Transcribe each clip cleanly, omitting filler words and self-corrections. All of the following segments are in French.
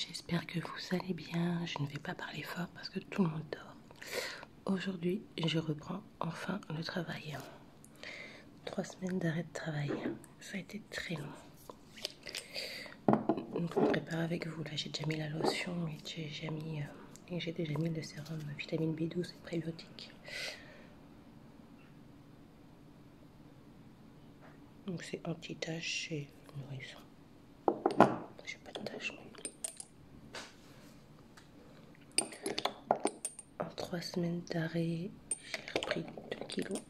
J'espère que vous allez bien. Je ne vais pas parler fort parce que tout le monde dort. Aujourd'hui, je reprends enfin le travail. 3 semaines d'arrêt de travail. Ça a été très long. Donc, je me prépare avec vous. Là, j'ai déjà mis la lotion et j'ai déjà mis le sérum vitamine B12 et prébiotique. Donc, c'est anti-tache et nourrissant. J'ai pas de tache, mais... En 3 semaines d'arrêt, j'ai repris 2 kilos.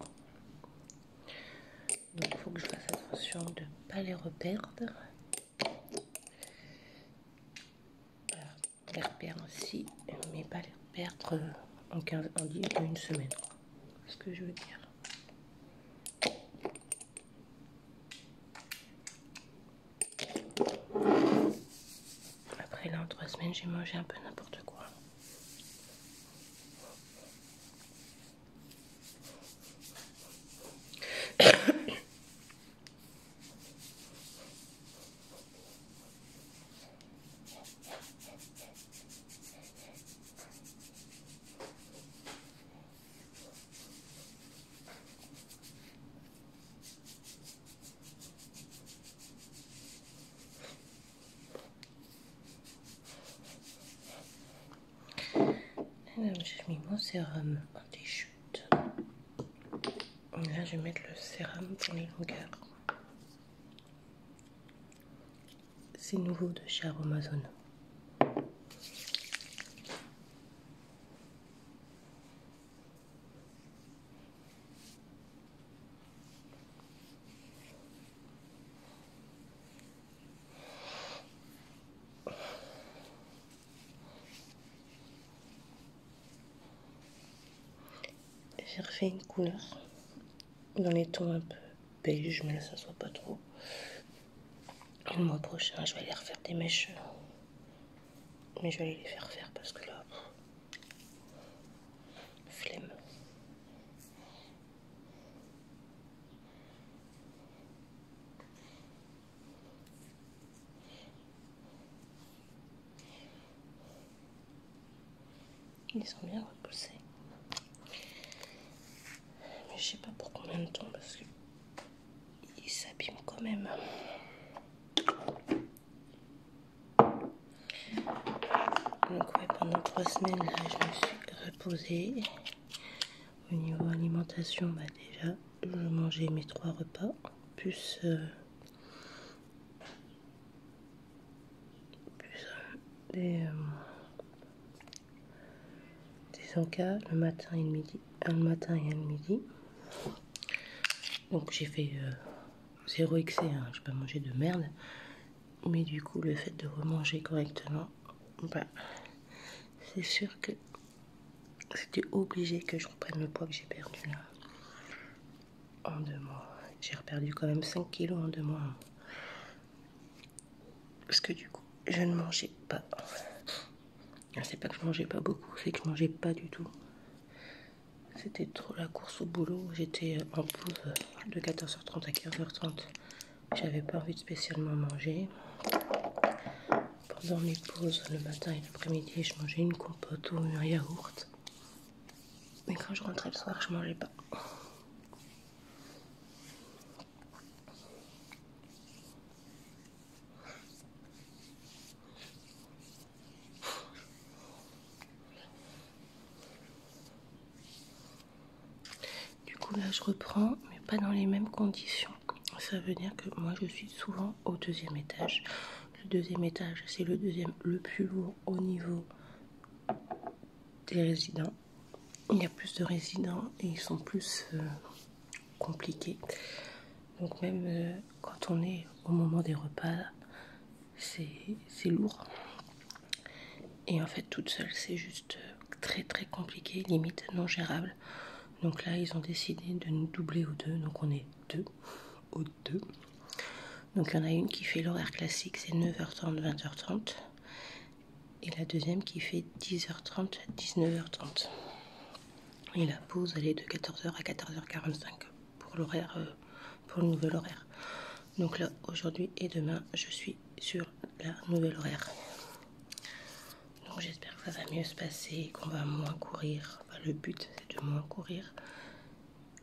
Donc il faut que je fasse attention de ne pas les reperdre. Alors, les reperdre aussi, mais pas les perdre en 10 ou une semaine. C'est ce que je veux dire. Après là, en 3 semaines, j'ai mangé un peu n'importe quoi. J'ai mis mon sérum anti-chute. Là, je vais mettre le sérum pour les longueurs. C'est nouveau de chez Aromazone. J'ai refait une couleur dans les tons un peu beige, mais là ça soit pas trop. Le mois prochain, je vais aller refaire des mèches, mais je vais aller les faire parce que là, flemme. Ils sont bien repoussés. Mais je sais pas pour combien de temps parce que ils s'abîment quand même. Donc ouais, pendant 3 semaines là, je me suis reposée. Au niveau alimentation, bah déjà, je mangeais mes 3 repas plus des encas le matin et le midi, un le matin et un le midi. Donc j'ai fait 0 excès, hein, j'ai pas mangé de merde. Mais du coup, le fait de remanger correctement, bah, c'est sûr que c'était obligé que je reprenne le poids que j'ai perdu là. En 2 mois. J'ai reperdu quand même 5 kilos en 2 mois. Parce que du coup, je ne mangeais pas. C'est pas que je mangeais pas beaucoup, c'est que je mangeais pas du tout. C'était trop la course au boulot. J'étais en pause de 14h30 à 15h30. J'avais pas envie de spécialement manger. Pendant mes pauses, le matin et l'après-midi, je mangeais une compote ou un yaourt. Mais quand je rentrais le soir, je mangeais pas. Du coup, là, je reprends, mais pas dans les mêmes conditions. Ça veut dire que moi, je suis souvent au 2e étage. Le 2e étage, c'est le deuxième le plus lourd au niveau des résidents. Il y a plus de résidents et ils sont plus compliqués. Donc même quand on est au moment des repas, c'est lourd. Et en fait, toute seule, c'est juste très très compliqué, limite non gérable. Donc là, ils ont décidé de nous doubler aux 2. Donc on est 2 aux 2. Donc il y en a une qui fait l'horaire classique, c'est 9h30, 20h30. Et la deuxième qui fait 10h30, 19h30. Et la pause, elle est de 14h à 14h45 pour l'horaire, pour le nouvel horaire. Donc là, aujourd'hui et demain, je suis sur la nouvelle horaire. j'espère que ça va mieux se passer, qu'on va moins courir. Enfin, le but, c'est de moins courir.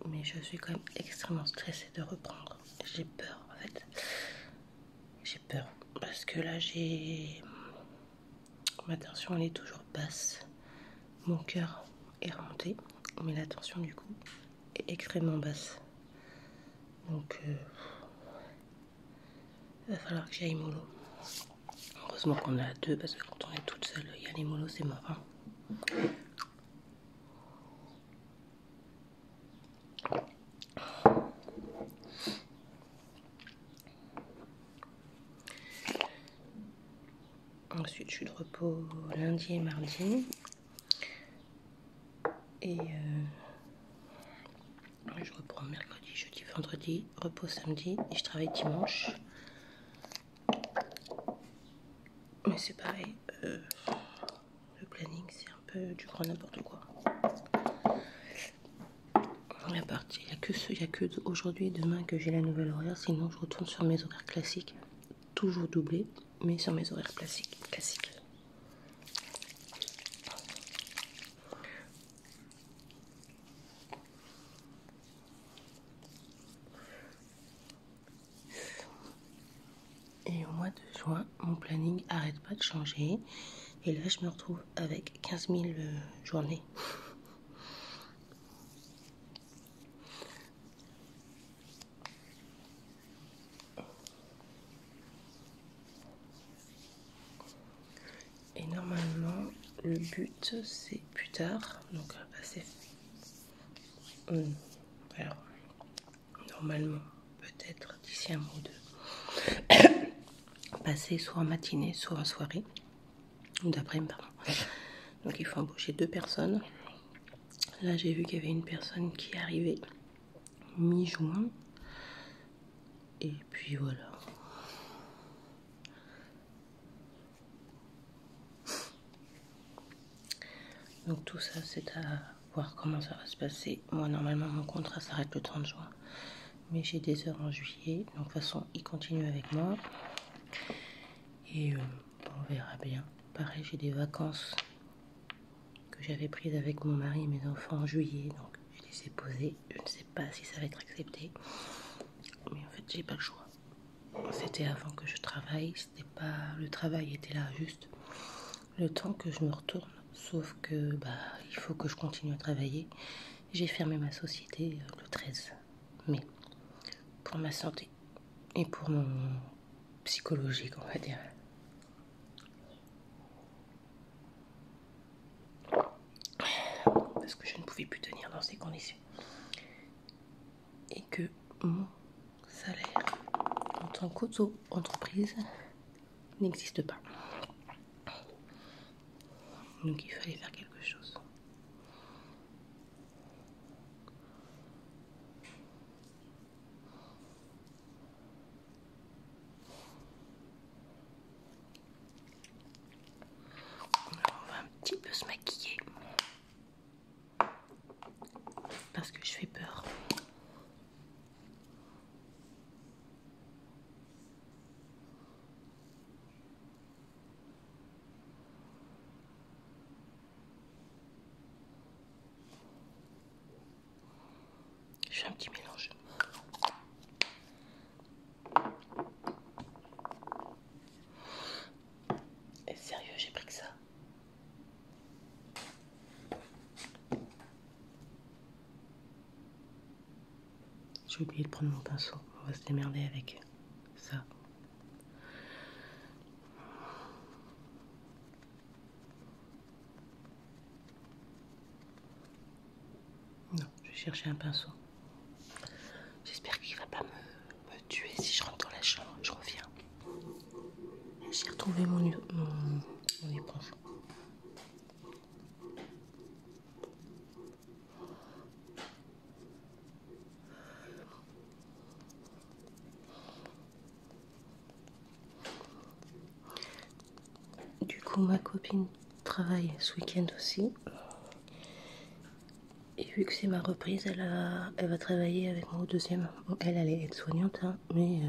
Mais je suis quand même extrêmement stressée de reprendre. J'ai peur, en fait. J'ai peur. Parce que là, ma tension, elle est toujours basse. Mon cœur est remonté. Mais la tension, du coup, est extrêmement basse. Donc, il va falloir que j'aille mollo. Heureusement qu'on a deux, parce que quand on est toute seule, il y a les mollos, c'est mort. Hein. Ensuite, je suis de repos lundi et mardi. Et je reprends mercredi, jeudi, vendredi, repos samedi et je travaille dimanche. Mais c'est pareil, le planning c'est un peu du grand n'importe quoi. Il n'y a que aujourd'hui et demain que j'ai la nouvelle horaire, sinon je retourne sur mes horaires classiques. Toujours doublé, mais sur mes horaires classiques. Et au mois de juin, mon planning arrête pas de changer. Et là, je me retrouve avec 15 000 journées. Et normalement, le but, c'est plus tard. Donc, passer. Alors, normalement, peut-être d'ici un mois ou deux. Passer soit en matinée, soit en soirée. Ou d'après-midi, pardon. Donc, il faut embaucher 2 personnes. Là, j'ai vu qu'il y avait une personne qui arrivait mi-juin. Et puis voilà. Donc tout ça, c'est à voir comment ça va se passer. Moi, normalement, mon contrat s'arrête le 30 juin. Mais j'ai des heures en juillet. Donc de toute façon, il continue avec moi. Et on verra bien. Pareil, j'ai des vacances que j'avais prises avec mon mari et mes enfants en juillet. Donc je les ai posées. Je ne sais pas si ça va être accepté. Mais en fait, j'ai pas le choix. C'était avant que je travaille. C'était pas... Le travail était là juste le temps que je me retourne. Sauf que il faut que je continue à travailler. J'ai fermé ma société le 13 mai pour ma santé et pour mon psychologique, on va dire. Parce que je ne pouvais plus tenir dans ces conditions. Et que mon salaire en tant qu'auto-entreprise n'existe pas. Donc il fallait faire quelque chose. Alors on va un petit peu se maquiller. Parce que je fais peur. Je fais un petit mélange. Et sérieux, j'ai pris que ça. J'ai oublié de prendre mon pinceau. On va se démerder avec ça. Non, je vais chercher un pinceau. J'espère qu'il va pas me tuer si je rentre dans la chambre. Je reviens. J'ai retrouvé mon éponge. Du coup, ma copine travaille ce week-end aussi. Et vu que c'est ma reprise, elle va travailler avec moi au deuxième. Bon, elle est aide-soignante, hein, mais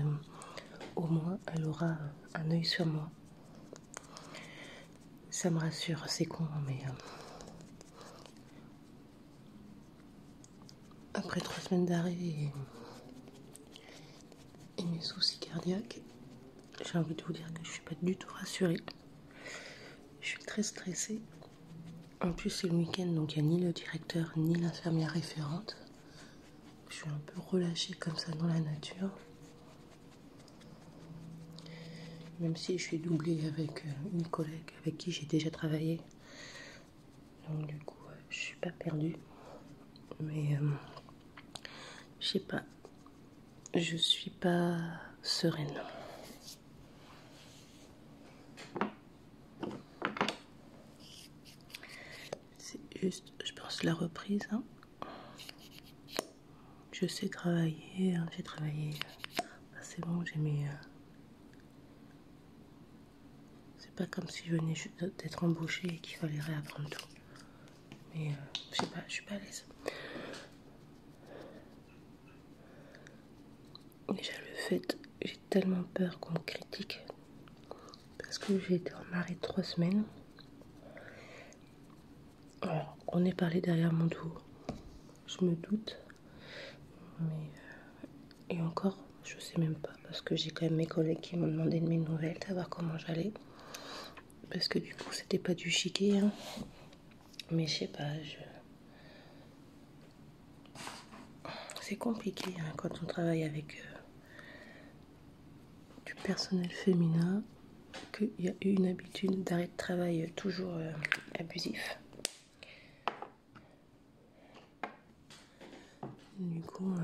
au moins, elle aura un œil sur moi. Ça me rassure, c'est con, mais après 3 semaines d'arrêt et mes soucis cardiaques, j'ai envie de vous dire que je suis pas du tout rassurée. Je suis très stressée. En plus, c'est le week-end, donc il n'y a ni le directeur ni l'infirmière référente. Je suis un peu relâchée comme ça dans la nature. Même si je suis doublée avec une collègue avec qui j'ai déjà travaillé. Donc du coup, je suis pas perdue. Mais je sais pas. Je suis pas sereine. C'est juste, je pense, la reprise. Hein. Je sais travailler. Hein. J'ai travaillé. C'est bon, j'ai mes... C'est pas comme si je venais juste d'être embauchée et qu'il fallait réapprendre tout. Mais je sais pas, je suis pas à l'aise. Déjà le fait, j'ai tellement peur qu'on me critique. Parce que j'ai été en arrêt 3 semaines. Alors, on est parlé derrière mon dos. Je me doute. Mais... et encore, je sais même pas. Parce que j'ai quand même mes collègues qui m'ont demandé de mes nouvelles, savoir comment j'allais. Parce que du coup, c'était pas du chiquet. Hein. Mais je sais pas, c'est compliqué hein, quand on travaille avec du personnel féminin, qu'il y a eu une habitude d'arrêt de travail toujours abusif. Du coup,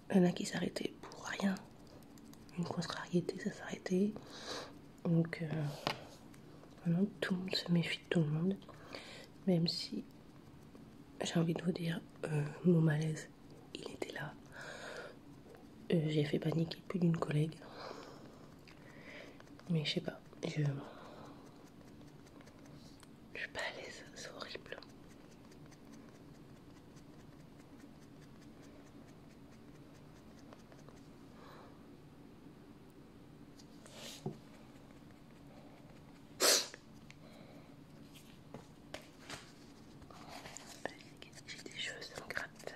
il y en a qui s'arrêtaient pour rien. Une contrariété, ça s'arrêtait. Donc, maintenant, tout le monde se méfie de tout le monde. Même si, j'ai envie de vous dire, mon malaise, il était là. J'ai fait paniquer plus d'une collègue. Mais je sais pas, je suis pas à l'aise, c'est horrible. J'ai des cheveux, ça me gratte.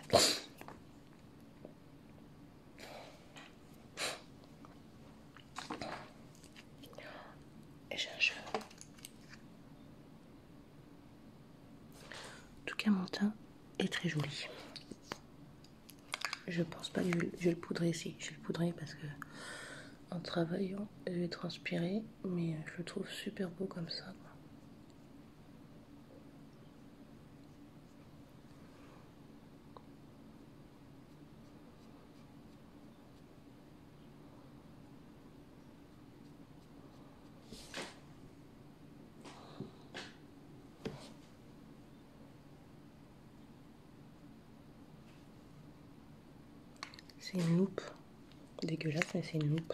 Et j'ai un cheveu. En tout cas, mon teint est très joli. Je pense pas que je vais le poudrer. Si, je vais le poudrer parce que en travaillant, je vais transpirer, mais je le trouve super beau comme ça. Quoi. C'est une loupe. Dégueulasse, mais c'est une loupe.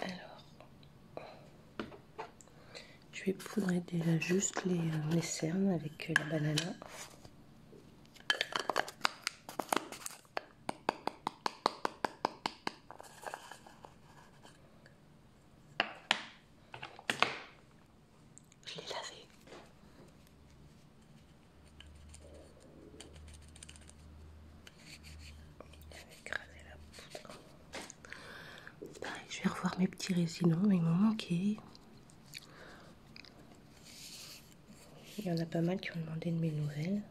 Alors, je vais poudrer déjà juste les cernes avec la banana. Je l'ai lavé. J'avais écrasé la poudre. Pareil, je vais revoir mes petits résinons, ils m'ont manqué. Il y en a pas mal qui ont demandé de mes nouvelles.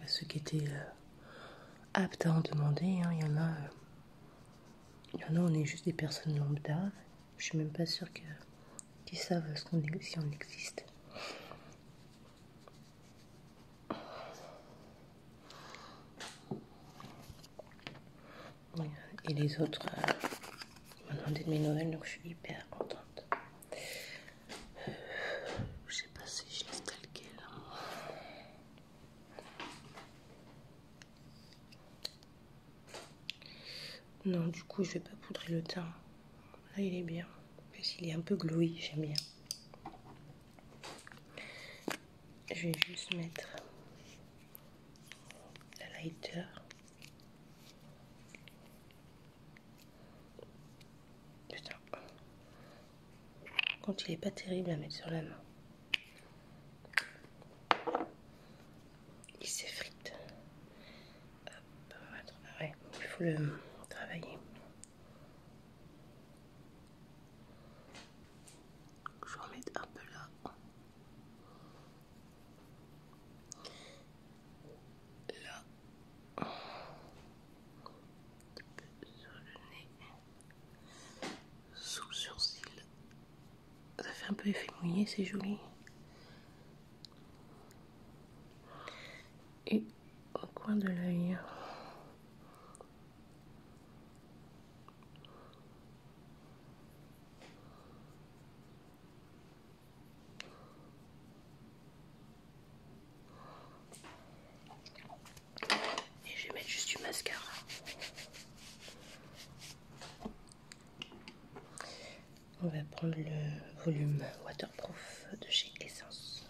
Ceux qui étaient aptes à en demander, hein. Il y en a, on est juste des personnes lambda. Je suis même pas sûre qu'ils savent si on existe. Et les autres m'ont demandé de mes nouvelles, donc je suis hyper contente. Je sais pas si je laisse tel quel. Non, du coup, je vais pas poudrer le teint. celui-là il est bien. Parce qu'il est un peu glowy, j'aime bien. Je vais juste mettre la lighter. Putain. Quand il est pas terrible à mettre sur la main. Il s'effrite. Hop, ouais, il faut le travailler. Je vais en mettre un peu là. Là. Un peu sur le nez. Sous le sourcil. Ça fait un peu effet mouillé, c'est joli. Et au coin de l'œil. Et je vais mettre juste du mascara. On va prendre le volume waterproof de chez Essence.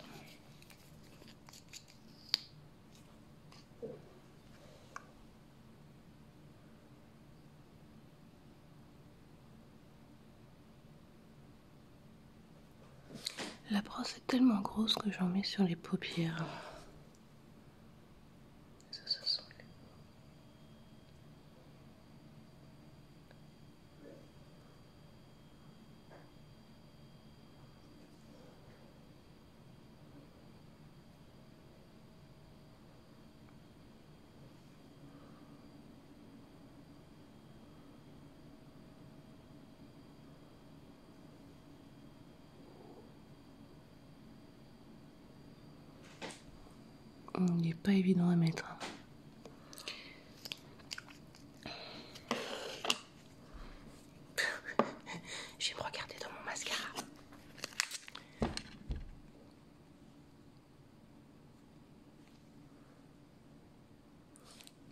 La brosse est tellement grosse que j'en mets sur les paupières. Ça sent. Il n'est pas évident à mettre. Je vais me regarder dans mon mascara.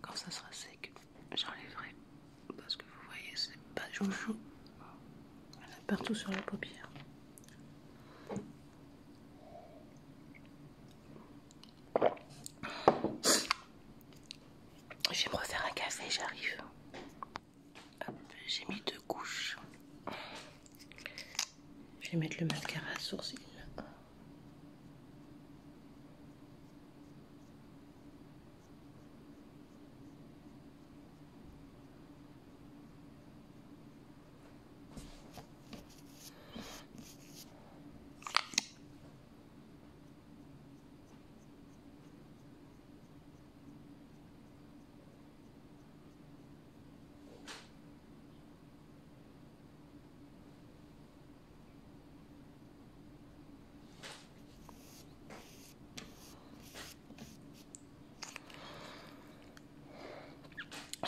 Quand ça sera sec, j'enlèverai. Parce que vous voyez, c'est pas joujou. Il y en a partout sur la paupière. Je vais me refaire un café, j'arrive. Hop, j'ai mis 2 couches. Je vais mettre le mascara à sourcil.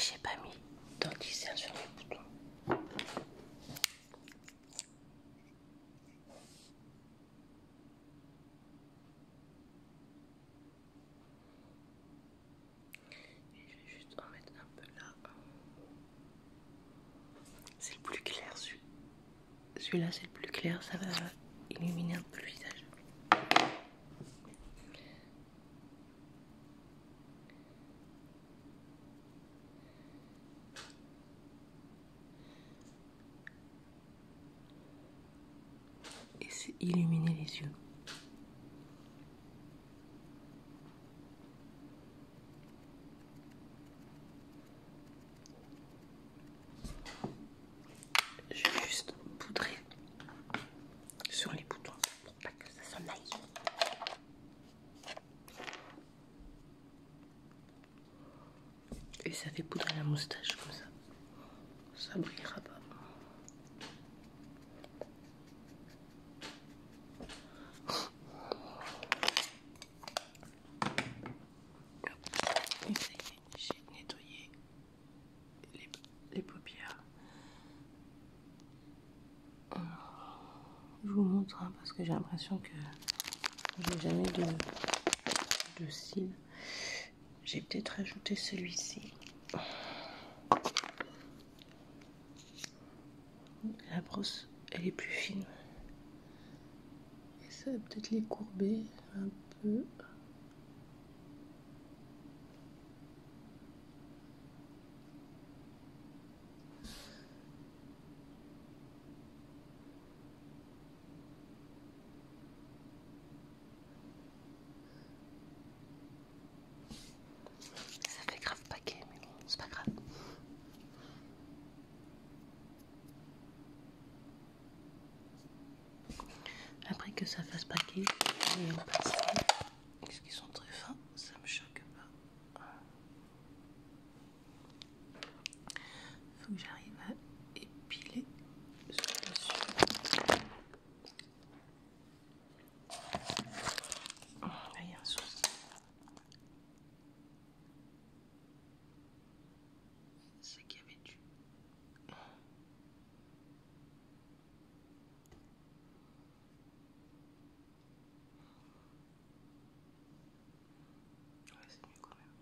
J'ai pas mis d'anti-cerne sur les boutons. Et je vais juste en mettre un peu là. C'est le plus clair, celui-là c'est le plus clair, ça va illuminer un peu le visage. Et c'est illuminer les yeux. Je vais juste poudrer sur les boutons pour pas que ça s'en aille. Et ça fait poudrer la moustache comme ça. Ça brillera pas. Et ça y est, j'ai nettoyé les paupières. Je vous montre hein, parce que j'ai l'impression que j'ai jamais de cils. J'ai peut-être rajouté celui-ci. brosse, elle est plus fine. Et ça va peut-être les courber un peu. Ça fait grave paquet, mais bon, c'est pas grave. Après que ça fasse paquet, je vais en passer. Parce qu'ils sont très fins, ça me choque pas. Faut que j'arrive à épiler dessus. Là, il y a un souci. C'est qu'il y avait du. Ouais, c'est mieux quand même.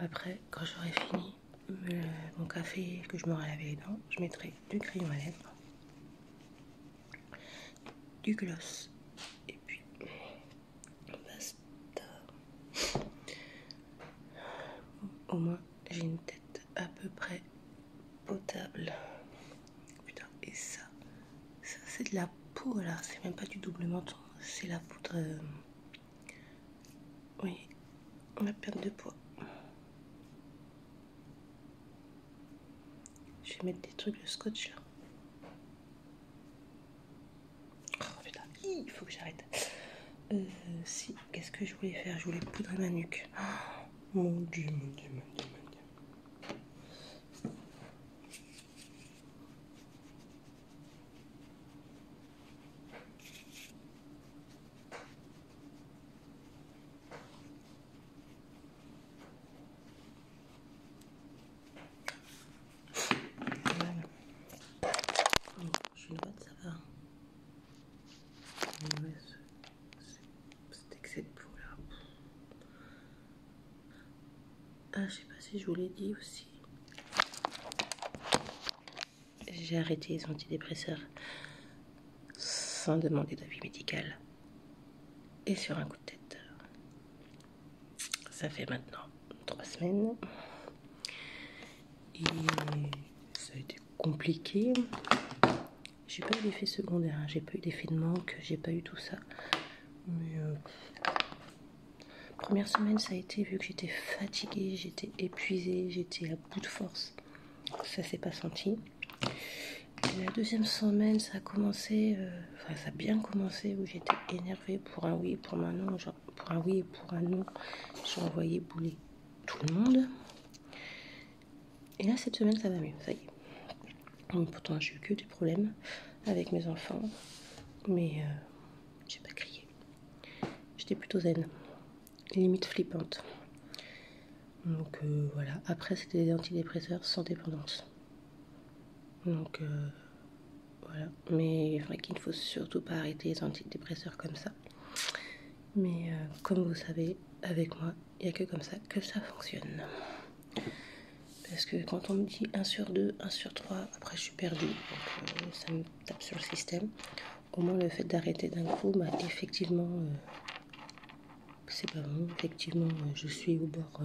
Après, quand j'aurai fini mon café, que je m'aurai lavé les dents, je mettrai du crayon à lèvres, du gloss, et puis basta. Au moins, j'ai une tête à peu près potable. Putain, et ça c'est de la peau là, c'est même pas du double menton, c'est la poudre. Oui, la perte de poids. Je vais mettre des trucs de scotch là. Oh putain, il faut que j'arrête. Si, qu'est-ce que je voulais faire? Je voulais poudrer ma nuque. Oh, mon dieu, mon dieu, mon dieu, mon dieu. Voilà. Bon, je ne vois que ça va. Ouais, cet excès de peau là. Ah, je sais pas si je vous l'ai dit aussi. J'ai arrêté les antidépresseurs sans demander d'avis médical et sur un coup de tête. Ça fait maintenant 3 semaines et ça a été compliqué. J'ai pas eu d'effet secondaire, hein. J'ai pas eu d'effet de manque, j'ai pas eu tout ça. Mais première semaine, ça a été, vu que j'étais fatiguée, j'étais épuisée, j'étais à bout de force. Ça s'est pas senti. Et la deuxième semaine, ça a commencé, ça a bien commencé, où j'étais énervée pour un oui, pour un non, genre pour un oui et pour un non, j'ai envoyé bouler tout le monde. Et là, cette semaine, ça va mieux, ça y est. Pourtant, j'ai eu que des problèmes avec mes enfants, mais j'ai pas crié. J'étais plutôt zen, limite flippante. Donc voilà, après c'était des antidépresseurs sans dépendance. Donc voilà, mais vrai qu'il ne faut surtout pas arrêter les antidépresseurs comme ça. Mais comme vous savez, avec moi, il n'y a que comme ça que ça fonctionne. Parce que quand on me dit 1 sur 2, 1 sur 3, après je suis perdue, donc ça me tape sur le système. Au moins le fait d'arrêter d'un coup, bah effectivement, c'est pas bon. Effectivement, je suis au bord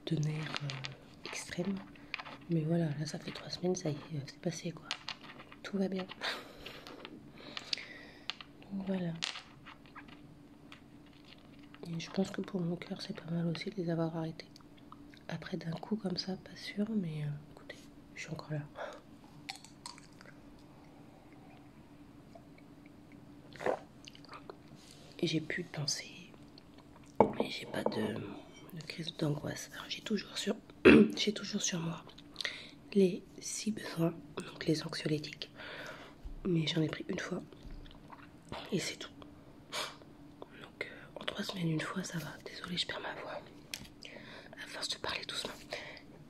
de nerfs extrême. Mais voilà, là ça fait 3 semaines, ça y est, c'est passé quoi. Tout va bien. Donc voilà. Et je pense que pour mon cœur, c'est pas mal aussi de les avoir arrêtés. Après d'un coup comme ça, pas sûr, mais écoutez, je suis encore là. Et j'ai plus de pensée. Et j'ai pas de crise d'angoisse. Alors j'ai toujours sur moi les 6 besoins, donc les anxiolytiques. Mais j'en ai pris une fois. Et c'est tout. Donc en 3 semaines, une fois, ça va. Désolée, je perds ma voix. À force de parler doucement.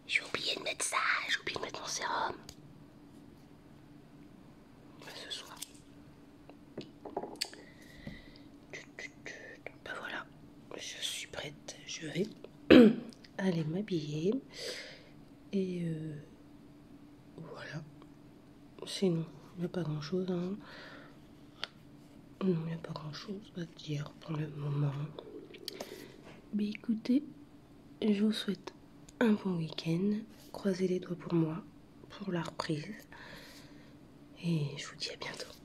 J'ai oublié de mettre ça, j'ai oublié de mettre mon sérum. Ce soir. Bah voilà. Je je vais aller m'habiller. Et voilà. Sinon, il n'y a pas grand chose. Hein. Non, il n'y a pas grand chose à dire pour le moment. Mais écoutez, je vous souhaite un bon week-end. Croisez les doigts pour moi, pour la reprise. Et je vous dis à bientôt.